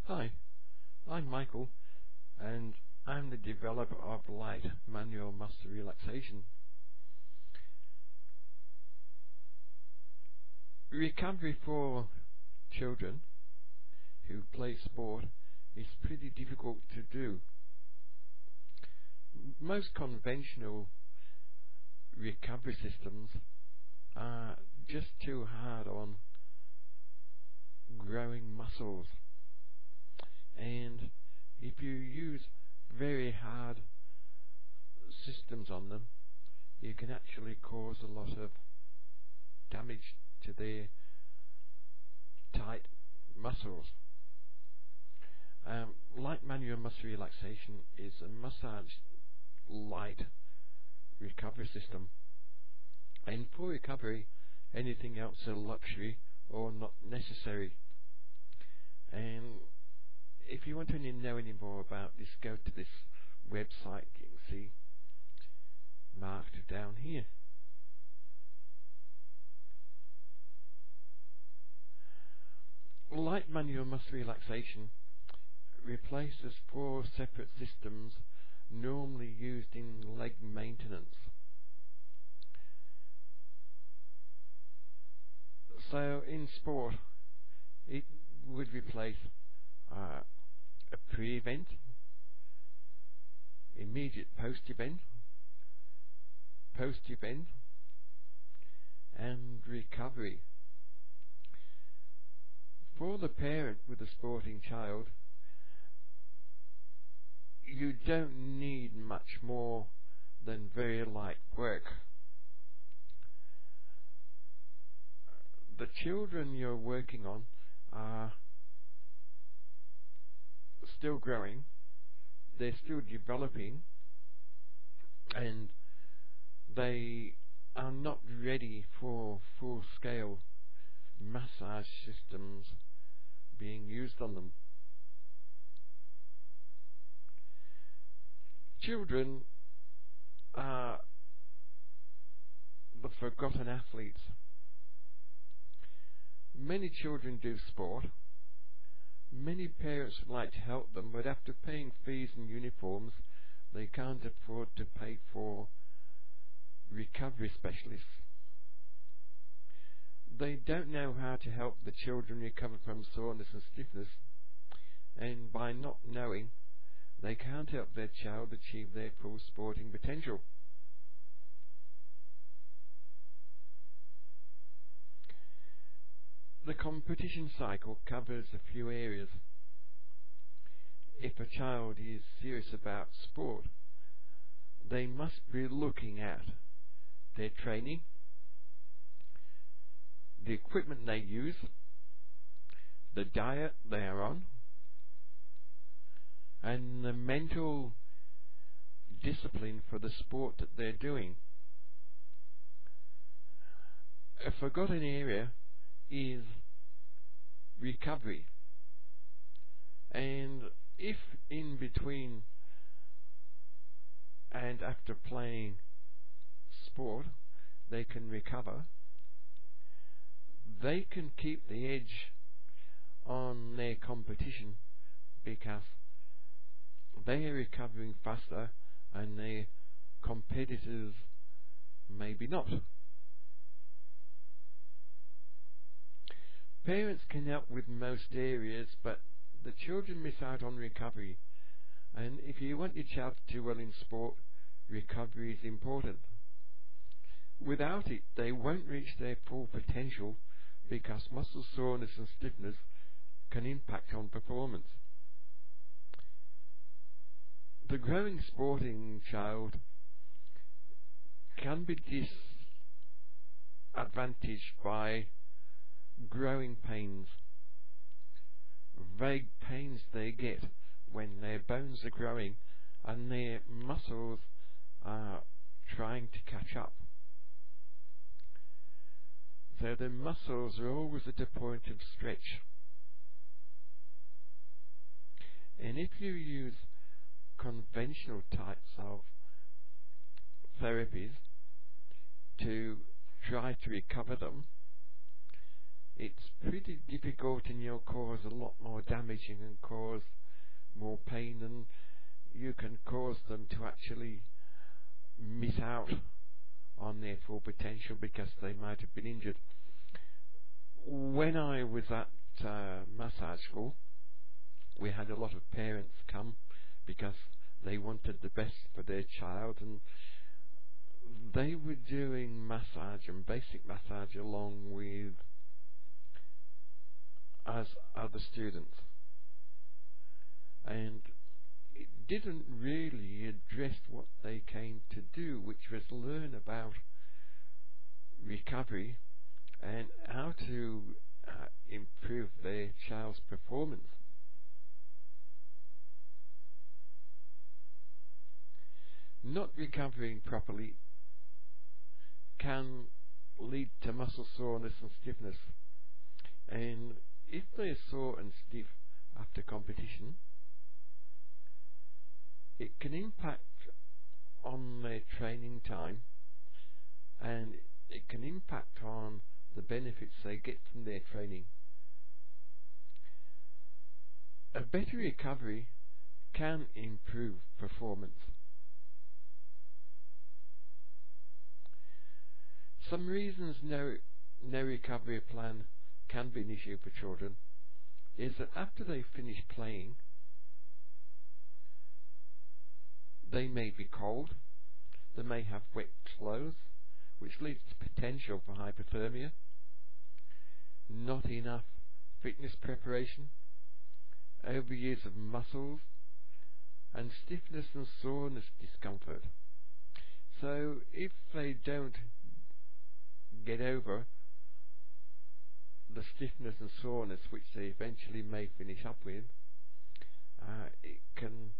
Hi, I'm Michael, and I'm the developer of Light Manual Muscle Relaxation. Recovery for children who play sport is pretty difficult to do. Most conventional recovery systems are just too hard on growing muscles, and if you use very hard systems on them, you can actually cause a lot of damage to their tight muscles. Light Manual Muscle Relaxation is a massage light recovery system, and for recovery anything else is a luxury or not necessary. And if you want to know any more about this, go to this website you can see marked down here. Light Manual Muscle Relaxation replaces 4 separate systems normally used in leg maintenance. So in sport, it would replace a pre-event, immediate post-event, and recovery. For the parent with a sporting child, you don't need much more than very light work. The children you're working on are still growing, they're still developing, and they are not ready for full-scale massage systems being used on them. Children are the forgotten athletes. Many children do sport. Many parents would like to help them, but after paying fees and uniforms, they can't afford to pay for recovery specialists. They don't know how to help the children recover from soreness and stiffness, and by not knowing, they can't help their child achieve their full sporting potential. The competition cycle covers a few areas. If a child is serious about sport, they must be looking at their training, the equipment they use, the diet they are on, and the mental discipline for the sport that they're doing. A forgotten area is recovery, and if in between and after playing sport they can recover, they can keep the edge on their competition because they are recovering faster and their competitors maybe not. Parents can help with most areas, but the children miss out on recovery, and if you want your child to do well in sport, recovery is important. Without it, they won't reach their full potential because muscle soreness and stiffness can impact on performance. The growing sporting child can be disadvantaged by growing pains, vague pains they get when their bones are growing and their muscles are trying to catch up. So the muscles are always at a point of stretch. And if you use conventional types of therapies to try to recover them, it's pretty difficult and you'll cause a lot more damage and can cause more pain, and you can cause them to actually miss out on their full potential because they might have been injured. When I was at massage school, we had a lot of parents come because they wanted the best for their child, and they were doing massage and basic massage along with us other students, and it didn't really address what they came to do, which was learn about recovery and how to improve their child's performance. Not recovering properly can lead to muscle soreness and stiffness, and if they're sore and stiff after competition, it can impact on their training time, and it can impact on the benefits they get from their training. A better recovery can improve performance. Some reasons no recovery plan can be an issue for children is that after they finish playing, they may be cold, they may have wet clothes, which leads to potential for hypothermia, not enough fitness preparation, overuse of muscles, and stiffness and soreness discomfort. So if they don't get over the stiffness and soreness which they eventually may finish up with, it can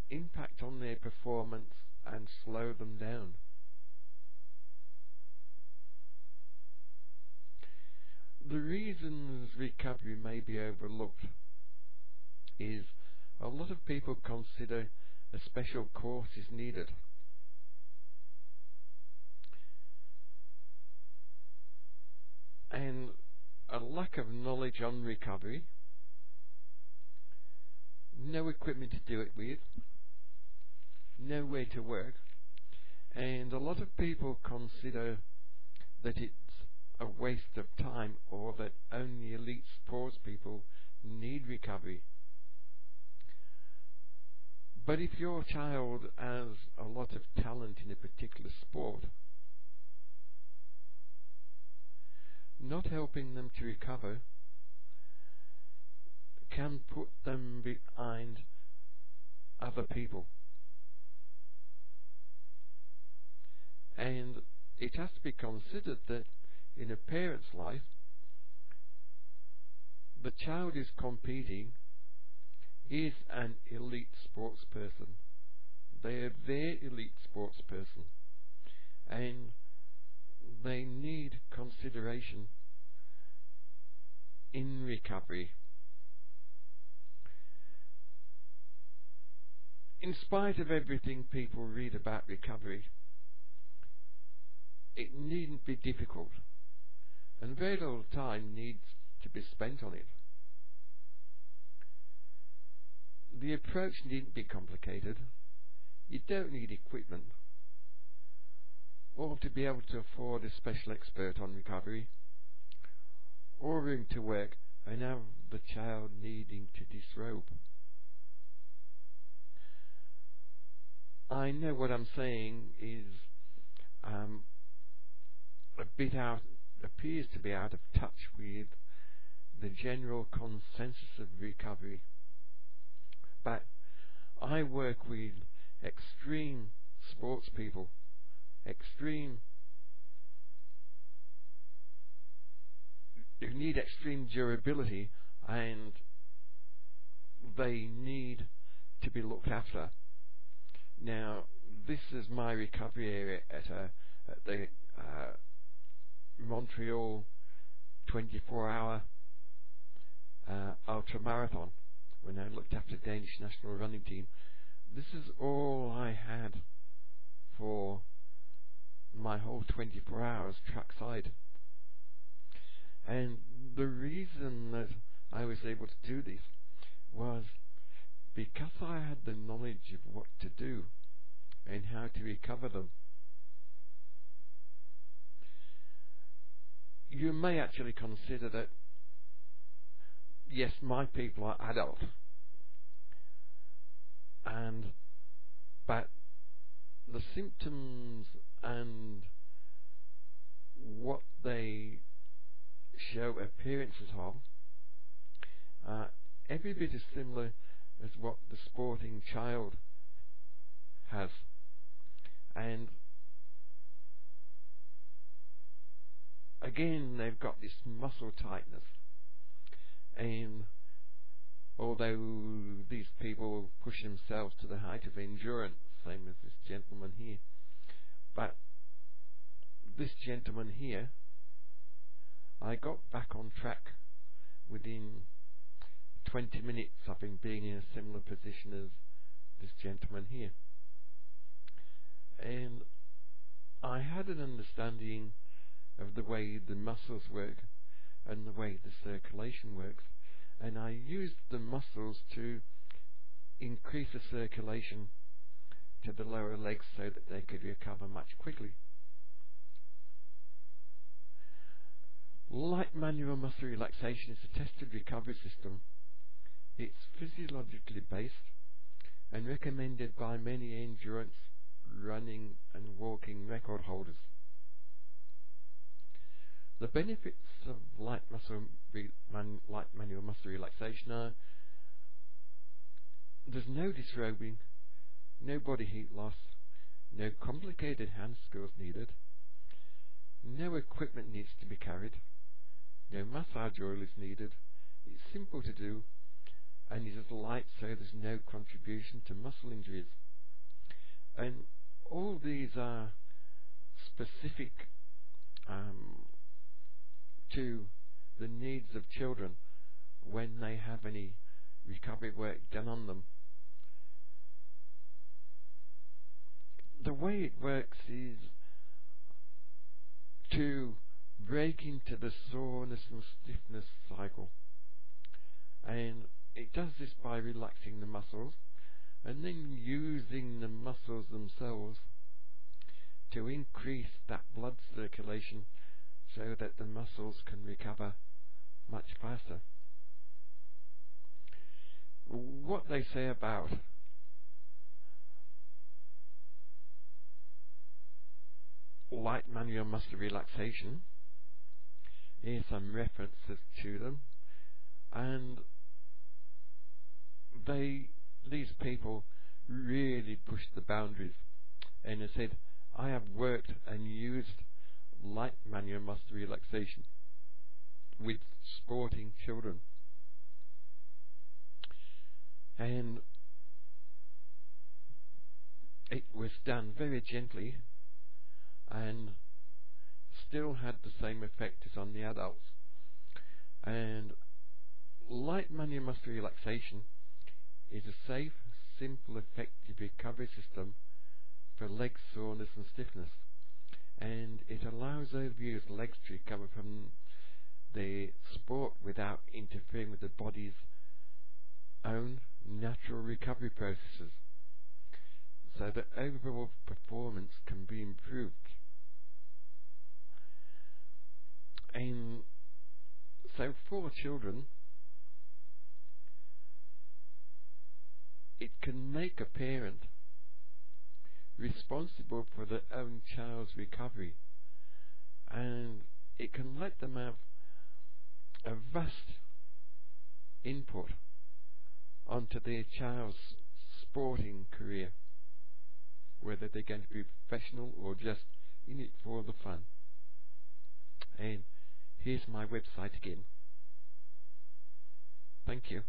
impact on their performance and slow them down. The reasons recovery may be overlooked is a lot of people consider a special course is needed. And a lack of knowledge on recovery, no equipment to do it with, nowhere to work, and a lot of people consider that it's a waste of time, or that only elite sports people need recovery. But if your child has a lot of talent in a particular sport, not helping them to recover can put them behind other people. And it has to be considered that in a parent's life, the child is competing is an elite sports person. They are their elite sports person, and they need consideration in recovery. In spite of everything people read about recovery, it needn't be difficult, and very little time needs to be spent on it. The approach needn't be complicated. You don't need equipment or to be able to afford a special expert on recovery, or room to work and have the child needing to disrobe. I know what I'm saying is appears to be out of touch with the general consensus of recovery. But I work with extreme sports people, who need extreme durability, and they need to be looked after. Now, this is my recovery area at the Montreal 24-hour ultra marathon, when I looked after the Danish national running team. This is all I had for my whole 24 hours trackside. And the reason that I was was able to do this was because I had the knowledge of what to do and how to recover them. You may actually consider that, yes, my people are adult, but the symptoms and what they show appearances of are every bit as similar as what the sporting child has. And again, they've got this muscle tightness, and although these people push themselves to the height of endurance, same as this gentleman here, but this gentleman here, I got back on track within 20 minutes of him being in a similar position as this gentleman here. And I had an understanding of the way the muscles work and the way the circulation works, and I used the muscles to increase the circulation to the lower legs so that they could recover much quickly. Light manual muscle relaxation is a tested recovery system. It's physiologically based and recommended by many endurance, running and walking record holders. The benefits of light manual muscle relaxation are: there's no disrobing, no body heat loss, no complicated hand skills needed, no equipment needs to be carried, no massage oil is needed, it's simple to do, and it is light, so there's no contribution to muscle injuries. And all these are specific to the needs of children when they have any recovery work done on them. The way it works is to break into the soreness and stiffness cycle, and it does this by relaxing the muscles and then using the muscles themselves to increase that blood circulation so that the muscles can recover much faster. What they say about light manual muscle relaxation, here's some references to them, and these people really pushed the boundaries, and they said, I have worked and used light manual muscle relaxation with sporting children, and it was done very gently and still had the same effect as on the adults. And light manual muscle relaxation is a safe, simple, effective recovery system for leg soreness and stiffness, and it allows overused legs to recover from the sport without interfering with the body's own natural recovery processes, so that overall performance can be improved. And so for children, it can make a parent responsible for their own child's recovery, and it can let them have a vast input onto their child's sporting career, whether they're going to be professional or just in it for the fun. And here's my website again. Thank you.